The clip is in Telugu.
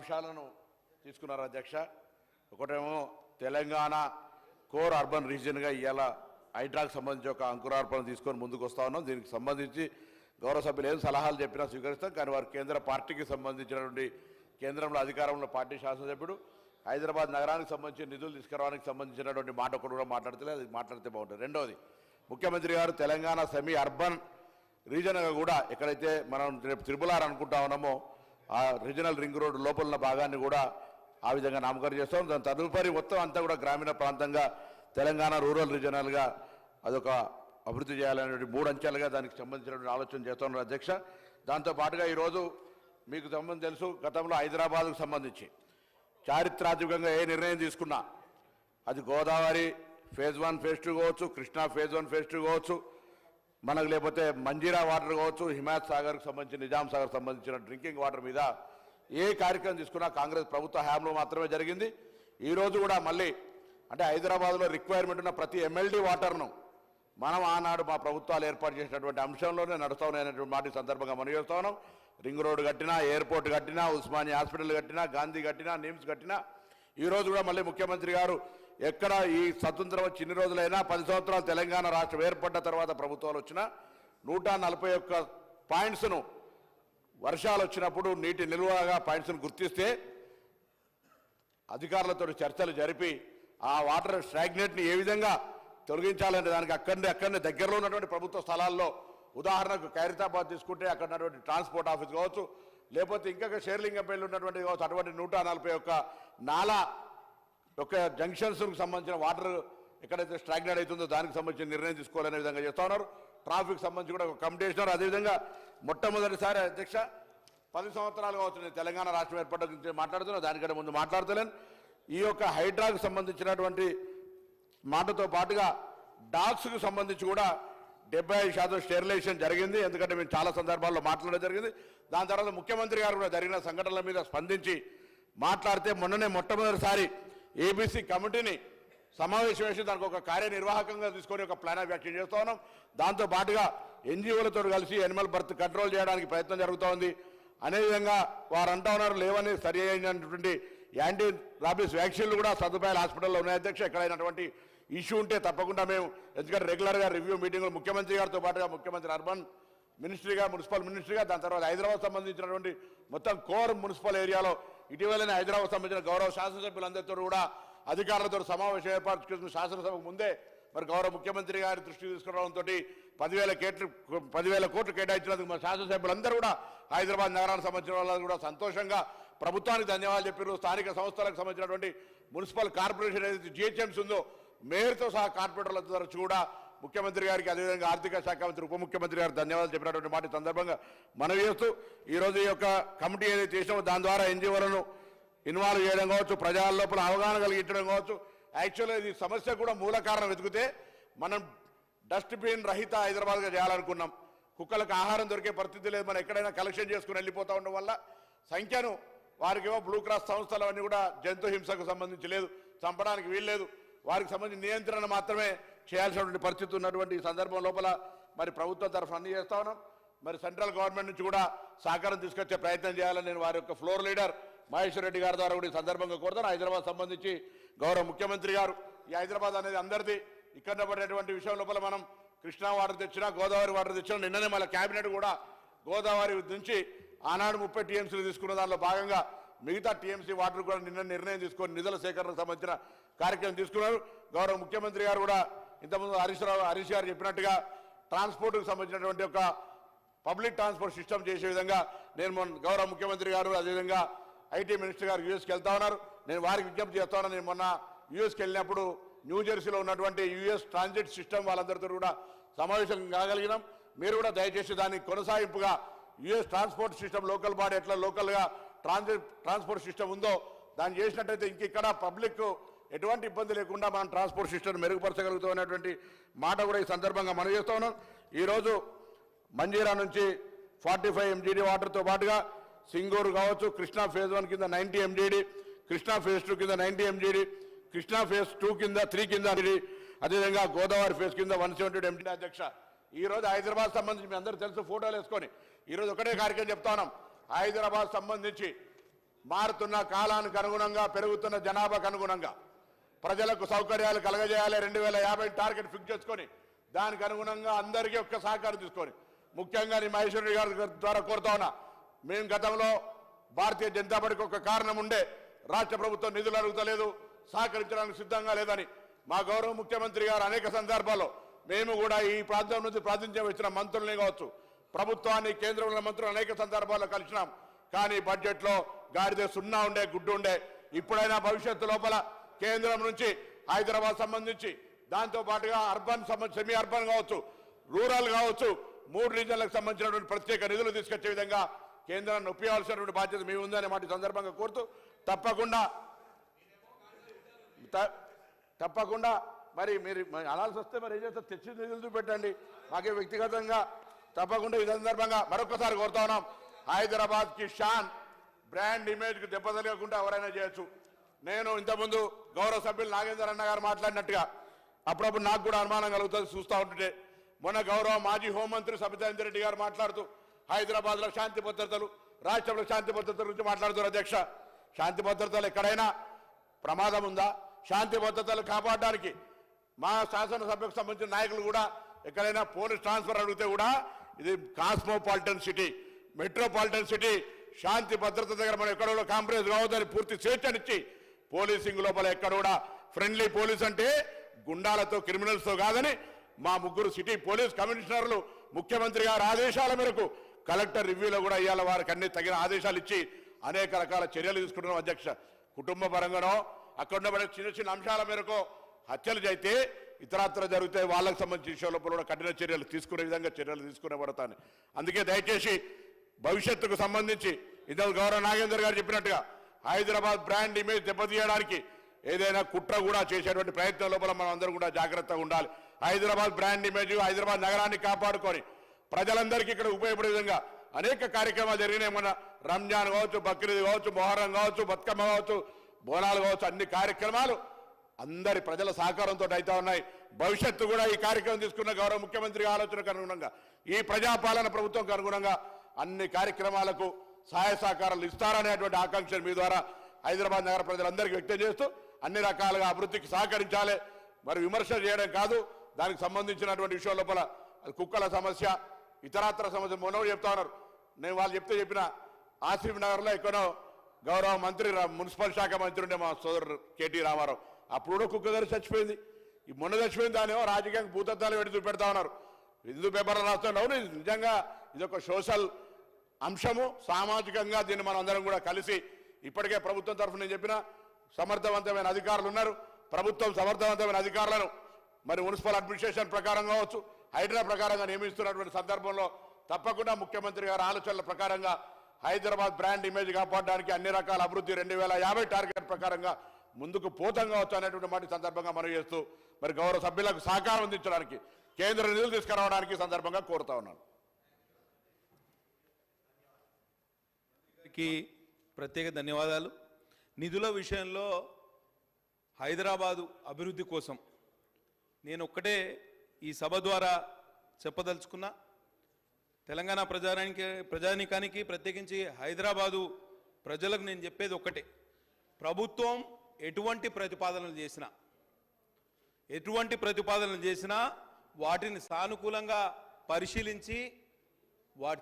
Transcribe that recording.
అంశాలను తీసుకున్నారు అధ్యక్ష. ఒకటేమో తెలంగాణ కోర్ అర్బన్ రీజియన్గా ఇవాళ హైడ్రాకు సంబంధించి ఒక అంకురార్పణ తీసుకొని ముందుకు వస్తూ ఉన్నాం. దీనికి సంబంధించి గౌరవ సభ్యులు ఏం సలహాలు చెప్పినా స్వీకరిస్తాం. కానీ వారు కేంద్ర పార్టీకి సంబంధించినటువంటి కేంద్రంలో అధికారంలో పార్టీ శాసనసభ్యుడు హైదరాబాద్ నగరానికి సంబంధించి నిధులు తీసుకురావడానికి సంబంధించినటువంటి మాట ఒకటి కూడా మాట్లాడితే అది మాట్లాడితే బాగుంటుంది. రెండవది, ముఖ్యమంత్రి గారు తెలంగాణ సెమీ అర్బన్ రీజన్గా కూడా ఎక్కడైతే మనం రేపు త్రిపులార్ అనుకుంటా ఉన్నామో ఆ రీజనల్ రింగ్ రోడ్డు లోపల ఉన్న భాగాన్ని కూడా ఆ విధంగా నామకరణం చేస్తాం. దాని తదుపరి మొత్తం అంతా కూడా గ్రామీణ ప్రాంతంగా తెలంగాణ రూరల్ రీజనల్గా అదొక అభివృద్ధి చేయాలనే 3 అంచెలుగా దానికి సంబంధించినటువంటి ఆలోచన చేస్తున్నారు అధ్యక్ష. దాంతోపాటుగా ఈరోజు మీకు సంబంధం తెలుసు, గతంలో హైదరాబాద్కు సంబంధించి చారిత్రాత్మకంగా ఏ నిర్ణయం తీసుకున్నా అది గోదావరి ఫేజ్ 1 ఫేజ్ 2 కావచ్చు, కృష్ణా ఫేజ్ 1 ఫేజ్ 2 కావచ్చు, మనకు లేకపోతే మంజీరా వాటర్ కావచ్చు, హిమాయత్ సాగర్కి సంబంధించి నిజాం సాగర్ సంబంధించిన డ్రింకింగ్ వాటర్ మీద ఏ కార్యక్రమం తీసుకున్నా కాంగ్రెస్ ప్రభుత్వ హయాంలో మాత్రమే జరిగింది. ఈరోజు కూడా మళ్ళీ అంటే హైదరాబాద్లో రిక్వైర్మెంట్ ఉన్న ప్రతి ఎమ్మెల్డీ వాటర్ను మనం ఆనాడు మా ప్రభుత్వాలు ఏర్పాటు చేసినటువంటి అంశంలోనే నడుస్తామనేటువంటి మాట సందర్భంగా మనం చేస్తా ఉన్నాం. రింగ్ రోడ్డు కట్టినా, ఎయిర్పోర్ట్ కట్టినా, ఉస్మానియా హాస్పిటల్ కట్టినా, గాంధీ కట్టినా, నిమ్స్ కట్టినా, ఈరోజు కూడా మళ్ళీ ముఖ్యమంత్రి గారు ఎక్కడ ఈ స్వతంత్రం వచ్చి ఇన్ని రోజులైనా 10 సంవత్సరాలు తెలంగాణ రాష్ట్రం ఏర్పడ్డ తర్వాత ప్రభుత్వాలు వచ్చినా 141 పాయింట్స్ను వర్షాలు వచ్చినప్పుడు నీటి నిల్వగా పాయింట్స్ను గుర్తిస్తే అధికారులతో చర్చలు జరిపి ఆ వాటర్ స్టాగ్నేట్ని ఏ విధంగా తొలగించాలనే దానికి అక్కడనే దగ్గరలో ఉన్నటువంటి ప్రభుత్వ స్థలాల్లో, ఉదాహరణకు ఖైరతాబాద్ తీసుకుంటే అక్కడ ఉన్నటువంటి ట్రాన్స్పోర్ట్ ఆఫీస్ కావచ్చు, లేకపోతే ఇంకా షేర్లింగంపల్లి ఉన్నటువంటి కావచ్చు, అటువంటి 141 నాలా యొక్క జంక్షన్స్కు సంబంధించిన వాటర్ ఎక్కడైతే స్టాగ్నేట్ అవుతుందో దానికి సంబంధించిన నిర్ణయం తీసుకోవాలనే విధంగా చేస్తూ ఉన్నారు. ట్రాఫిక్ సంబంధించి కూడా ఒక కమిటీ వేసినారు. అదేవిధంగా మొట్టమొదటిసారి అధ్యక్ష 10 సంవత్సరాలు కావచ్చు నేను తెలంగాణ రాష్ట్రం ఏర్పడ్డ గురించి మాట్లాడుతున్నా, దానికంటే ముందు మాట్లాడతలేను. ఈ యొక్క హైడ్రాకు సంబంధించినటువంటి మాటతో పాటుగా డాగ్స్కు సంబంధించి కూడా 75% స్టెరిలైజేషన్ జరిగింది. ఎందుకంటే మేము చాలా సందర్భాల్లో మాట్లాడడం జరిగింది. దాని తర్వాత ముఖ్యమంత్రి గారు కూడా జరిగిన సంఘటనల మీద స్పందించి మాట్లాడితే మొట్టమొదటిసారి ఏబీసీ కమిటీని సమావేశం వేసి దానికి ఒక కార్యనిర్వాహకంగా తీసుకొని ఒక ప్లాన్ ఆఫ్ యాక్షన్ చేస్తూ ఉన్నాం. దాంతో పాటుగా ఎన్జిఓలతో కలిసి యానిమల్ బర్త్ కంట్రోల్ చేయడానికి ప్రయత్నం జరుగుతూ ఉంది. అదేవిధంగా వారు అంటా ఉన్నారు లేవని సరి అయినటువంటి యాంటీ రాబీస్ వ్యాక్సిన్లు కూడా సదుపాయాలు హాస్పిటల్లో ఉన్నాయి అధ్యక్ష. ఎక్కడైనటువంటి ఇష్యూ ఉంటే తప్పకుండా మేము, ఎందుకంటే రెగ్యులర్గా రివ్యూ మీటింగ్లు ముఖ్యమంత్రి గారితో పాటుగా ముఖ్యమంత్రి అర్బన్ మినిస్ట్రీగా, మున్సిపల్ మినిస్ట్రీగా, దాని తర్వాత హైదరాబాద్ సంబంధించినటువంటి మొత్తం కోర్ మున్సిపల్ ఏరియాలో ఇటీవలనే హైదరాబాద్ సంబంధించిన గౌరవ శాసనసభ్యులందరితో కూడా అధికారులతో సమావేశం ఏర్పాటు చేసిన శాసనసభకు ముందే మరి గౌరవ ముఖ్యమంత్రి గారి దృష్టికి తీసుకురావడంతో 10,000 కోట్లు కేటాయించినందుకు మా శాసనసభ్యులందరూ కూడా హైదరాబాద్ నగరానికి సంబంధించిన వాళ్ళు కూడా సంతోషంగా ప్రభుత్వానికి ధన్యవాదాలు చెప్పారు. స్థానిక సంస్థలకు సంబంధించినటువంటి మున్సిపల్ కార్పొరేషన్ ఏదైతే జిహెచ్ఎంసీ ఉందో మేయర్తో సహా కార్పొరేటర్ల తరచు కూడా ముఖ్యమంత్రి గారికి, అదేవిధంగా ఆర్థిక శాఖ మంత్రి ఉప ముఖ్యమంత్రి గారికి ధన్యవాదాలు చెప్పినటువంటి మాట సందర్భంగా మనవి చేస్తూ ఈరోజు ఈ యొక్క కమిటీ ఏదైతే చేసినామో దాని ద్వారా ఎన్జిఓలను ఇన్వాల్వ్ చేయడం కావచ్చు, ప్రజల లోపల అవగాహన కలిగించడం కావచ్చు. యాక్చువల్గా ఇది సమస్య కూడా మూల కారణం వెతికితే మనం డస్ట్బిన్ రహిత హైదరాబాద్గా చేయాలనుకున్నాం. కుక్కలకు ఆహారం దొరికే పరిస్థితి లేదు. మనం ఎక్కడైనా కలెక్షన్ చేసుకుని వెళ్ళిపోతూ ఉండడం వల్ల సంఖ్యను వారికేమో బ్లూ క్రాస్ సంస్థలు అన్నీ కూడా జంతు హింసకు సంబంధించి లేదు, చంపడానికి వీల్లేదు, వారికి సంబంధించిన నియంత్రణ మాత్రమే చేయాల్సినటువంటి పరిస్థితి ఉన్నటువంటి ఈ సందర్భం లోపల మరి ప్రభుత్వం తరఫున అన్ని చేస్తా ఉన్నాం. మరి సెంట్రల్ గవర్నమెంట్ నుంచి కూడా సహకారం తీసుకొచ్చే ప్రయత్నం చేయాలని నేను వారి యొక్క ఫ్లోర్ లీడర్ మహేశ్వర్ రెడ్డి గారి ద్వారా కూడా ఈ సందర్భంగా కోరుతాను. హైదరాబాద్ సంబంధించి గౌరవ ముఖ్యమంత్రి గారు ఈ హైదరాబాద్ అనేది అందరిది, ఇక్కడ పడేటువంటి విషయం లోపల మనం కృష్ణా వాటర్ తెచ్చినా, గోదావరి వాటర్ తెచ్చినా, నిన్ననే మళ్ళీ క్యాబినెట్ కూడా గోదావరి నుంచి ఆనాడు 30 టీఎంసీలు తీసుకున్న దానిలో భాగంగా మిగతా టీఎంసీ వాటర్ కూడా నిన్న నిర్ణయం తీసుకొని నిధుల సేకరణకు సంబంధించిన కార్యక్రమం తీసుకున్నారు. గౌరవ ముఖ్యమంత్రి గారు కూడా ఇంతకుముందు హరీష్ గారు చెప్పినట్టుగా ట్రాన్స్పోర్ట్కి సంబంధించినటువంటి ఒక పబ్లిక్ ట్రాన్స్పోర్ట్ సిస్టమ్ చేసే విధంగా నేను గౌరవ ముఖ్యమంత్రి గారు, అదేవిధంగా ఐటీ మినిస్టర్ గారు యూఎస్కి వెళ్తా ఉన్నారు. నేను వారికి విజ్ఞప్తి చేస్తా ఉన్నాను. నేను మొన్న యూఎస్కి వెళ్ళినప్పుడు న్యూజెర్సీలో ఉన్నటువంటి యూఎస్ ట్రాన్సిట్ సిస్టమ్ వాళ్ళందరితో కూడా సమావేశం కాగలిగినాం. మీరు కూడా దయచేసి దానికి కొనసాగింపుగా US transport system local body ఎట్లా లోకల్గా ట్రాన్స్పోర్ట్ సిస్టమ్ ఉందో దాన్ని చేసినట్టయితే ఇక్కడ పబ్లిక్ ఎటువంటి ఇబ్బంది లేకుండా మనం ట్రాన్స్పోర్ట్ సిస్టమ్ మెరుగుపరచగలుగుతాం అనేటువంటి మాట కూడా ఈ సందర్భంగా మనం చేస్తూ ఉన్నాం. ఈరోజు మంజీరా నుంచి 45 MGD వాటర్తో పాటుగా సింగూరు కావచ్చు, కృష్ణా ఫేజ్ 1 కింద 90 MGD, కృష్ణా ఫేజ్ 2 కింద 90 MGD, కృష్ణా ఫేజ్ 2 కింద 3 కింద అదేవిధంగా గోదావరి ఫేజ్ కింద 170 MGD అధ్యక్ష. ఈరోజు హైదరాబాద్ సంబంధించి మీ అందరూ తెలుసు, ఫోటోలు వేసుకొని ఈరోజు ఒకటే కార్యక్రమం చెప్తా ఉన్నాం. హైదరాబాద్ సంబంధించి మారుతున్న కాలానికి అనుగుణంగా పెరుగుతున్న జనాభాకు అనుగుణంగా ప్రజలకు సౌకర్యాలు కలగజేయాలి 2050 టార్గెట్ ఫిక్స్ చేసుకొని దానికి అనుగుణంగా అందరికీ ఒక్క సహకారం తీసుకొని ముఖ్యంగా నేను మహేశ్వరి గారి ద్వారా కోరుతా ఉన్నా. మేము గతంలో భారతీయ జనతా పార్టీకి ఒక కారణం ఉండే రాష్ట్ర ప్రభుత్వం నిధులు అడుగుతలేదు, సహకరించడానికి సిద్ధంగా లేదని మా గౌరవ ముఖ్యమంత్రి గారు అనేక సందర్భాల్లో మేము కూడా ఈ ప్రాంతం నుంచి ప్రాతినిధ్యం వచ్చిన మంత్రుల్ని కావచ్చు, ప్రభుత్వాన్ని కేంద్రంలో మంత్రులు అనేక సందర్భాల్లో కలిసినాం. కానీ బడ్జెట్లో గాడిద సున్నా ఉండే గుడ్డు ఉండే. ఇప్పుడైనా భవిష్యత్తు లోపల కేంద్రం నుంచి హైదరాబాద్ సంబంధించి దాంతో పాటుగా అర్బన్ సెమీ అర్బన్ కావచ్చు, రూరల్ కావచ్చు, 3 రీజన్లకు సంబంధించినటువంటి ప్రత్యేక నిధులు తీసుకొచ్చే విధంగా కేంద్రాన్ని ఒప్పించాల్సినటువంటి బాధ్యత మీ ఉందనే మాట సందర్భంగా కోరుతూ తప్పకుండా మరి మీరు అనాల్సి వస్తే మరి ఏం చేస్తారు, తెచ్చి నిధులు చూపెట్టండి. మాకే వ్యక్తిగతంగా తప్పకుండా ఈ సందర్భంగా మరొకసారి కోరుతా ఉన్నాం. హైదరాబాద్కి షాన్ బ్రాండ్ ఇమేజ్కి దెబ్బతలగకుండా ఎవరైనా చేయొచ్చు. నేను ఇంతకుముందు గౌరవ సభ్యులు నాగేందర్ అన్న గారు మాట్లాడినట్టుగా అప్పుడప్పుడు నాకు కూడా అనుమానం కలుగుతుంది చూస్తూ ఉంటుంటే. మొన్న గౌరవ మాజీ హోంమంత్రి సబితా ఇంద్రెడ్డి గారు మాట్లాడుతూ హైదరాబాద్లో శాంతి భద్రతలు, రాష్ట్రంలో శాంతి భద్రతల గురించి మాట్లాడుతున్నారు. అధ్యక్ష, శాంతి భద్రతలు ఎక్కడైనా ప్రమాదం ఉందా? శాంతి భద్రతలు కాపాడడానికి మా శాసనసభ్యులకు సంబంధించిన నాయకులు కూడా ఎక్కడైనా పోలీస్ ట్రాన్స్ఫర్ అడిగితే కూడా ఇది కాస్మోపాలిటన్ సిటీ, మెట్రోపాలిటన్ సిటీ, శాంతి భద్రత దగ్గర మనం ఎక్కడ కూడా కాంప్రమైజ్ కావద్దని పూర్తి స్వేచ్ఛనిచ్చి పోలీసింగ్ లోపల ఎక్కడ కూడా ఫ్రెండ్లీ పోలీస్ అంటే గుండాలతో క్రిమినల్స్తో కాదని మా 3 సిటీ పోలీస్ కమిషనర్లు ముఖ్యమంత్రి గారి ఆదేశాల మేరకు కలెక్టర్ రివ్యూలో కూడా ఇవాళ వారికి అన్ని తగిన ఆదేశాలు ఇచ్చి అనేక రకాల చర్యలు తీసుకుంటున్నాం. అధ్యక్ష, కుటుంబ పరంగానో అక్కడ ఉన్న చిన్న చిన్న అంశాల మేరకు హత్యలు అయితే ఇతరత్ర జరిగితే వాళ్ళకు సంబంధించిన విషయాల లోపల కూడా కఠిన చర్యలు తీసుకునే విధంగా చర్యలు తీసుకునేబడతాను. అందుకే దయచేసి భవిష్యత్తుకు సంబంధించి ఇంతకు గౌరవ నాగేందర్ గారు చెప్పినట్టుగా హైదరాబాద్ బ్రాండ్ ఇమేజ్ దెబ్బతీయడానికి ఏదైనా కుట్ర కూడా చేసేటువంటి ప్రయత్నం లోపల మనం అందరం కూడా జాగ్రత్తగా ఉండాలి. హైదరాబాద్ బ్రాండ్ ఇమేజ్, హైదరాబాద్ నగరాన్ని కాపాడుకొని ప్రజలందరికీ ఇక్కడ ఉపయోగపడే విధంగా అనేక కార్యక్రమాలు జరిగినాయి. మన రంజాన్ కావచ్చు, బక్రీద్ కావచ్చు, మొహరం కావచ్చు, బతుకమ్మ కావచ్చు, బోనాలు కావచ్చు, అన్ని కార్యక్రమాలు అందరి ప్రజల సహకారంతో అయితే ఉన్నాయి. భవిష్యత్తు కూడా ఈ కార్యక్రమం తీసుకున్న గౌరవ ముఖ్యమంత్రి ఆలోచనకు అనుగుణంగా ఈ ప్రజాపాలన ప్రభుత్వంకు అనుగుణంగా అన్ని కార్యక్రమాలకు సహాయ సహకారాలు ఇస్తారనేటువంటి ఆకాంక్షలు మీ ద్వారా హైదరాబాద్ నగర ప్రజలందరికీ వ్యక్తం చేస్తూ అన్ని రకాలుగా అభివృద్ధికి సహకరించాలి. మరి విమర్శ చేయడం కాదు, దానికి సంబంధించినటువంటి విషయం లోపల కుక్కల సమస్య, ఇతరత్ర సమస్య మొన్నోడు చెప్తా ఉన్నారు. నేను వాళ్ళు చెప్పిన ఆసిఫ్ నగర్లో ఎక్కడో గౌరవ మంత్రి మున్సిపల్ శాఖ మంత్రి ఉండే మా సోదరు కేటీ రామారావు, అప్పుడు కూడా కుక్క గారు చచ్చిపోయింది. ఈ మొన్న చచ్చిపోయింది దానేమో రాజకీయంగా భూతత్వాలు పెట్టి చూపెడతా ఉన్నారు. హిందూ పేపర్లో రాస్తున్నారు. అవును, నిజంగా ఇదొక సోషల్ అంశము, సామాజికంగా దీన్ని మనం అందరం కూడా కలిసి ఇప్పటికే ప్రభుత్వం తరఫున నేను చెప్పిన సమర్థవంతమైన అధికారులు ఉన్నారు. ప్రభుత్వం సమర్థవంతమైన అధికారులను మరి మున్సిపల్ అడ్మినిస్ట్రేషన్ ప్రకారం కావచ్చు, హైడ్రా ప్రకారంగా నియమిస్తున్నటువంటి సందర్భంలో తప్పకుండా ముఖ్యమంత్రి గారి ఆలోచనల ప్రకారంగా హైదరాబాద్ బ్రాండ్ ఇమేజ్ కాపాడడానికి అన్ని రకాల అభివృద్ధి 2050 టార్గెట్ ప్రకారంగా ముందుకు పోతాం కావచ్చు అనేటువంటి మాట సందర్భంగా మనం చేస్తూ మరి గౌరవ సభ్యులకు సహకారం అందించడానికి కేంద్ర నిధులు తీసుకురావడానికి సందర్భంగా కోరుతా ఉన్నాను. ప్రత్యేక ధన్యవాదాలు. నిధుల విషయంలో హైదరాబాదు అభివృద్ధి కోసం నేను ఈ సభ ద్వారా చెప్పదలుచుకున్నా. తెలంగాణ ప్రజానీకానికి ప్రత్యేకించి హైదరాబాదు ప్రజలకు నేను చెప్పేది ఒక్కటే, ప్రభుత్వం ఎటువంటి ప్రతిపాదనలు చేసినా వాటిని సానుకూలంగా పరిశీలించి వాటి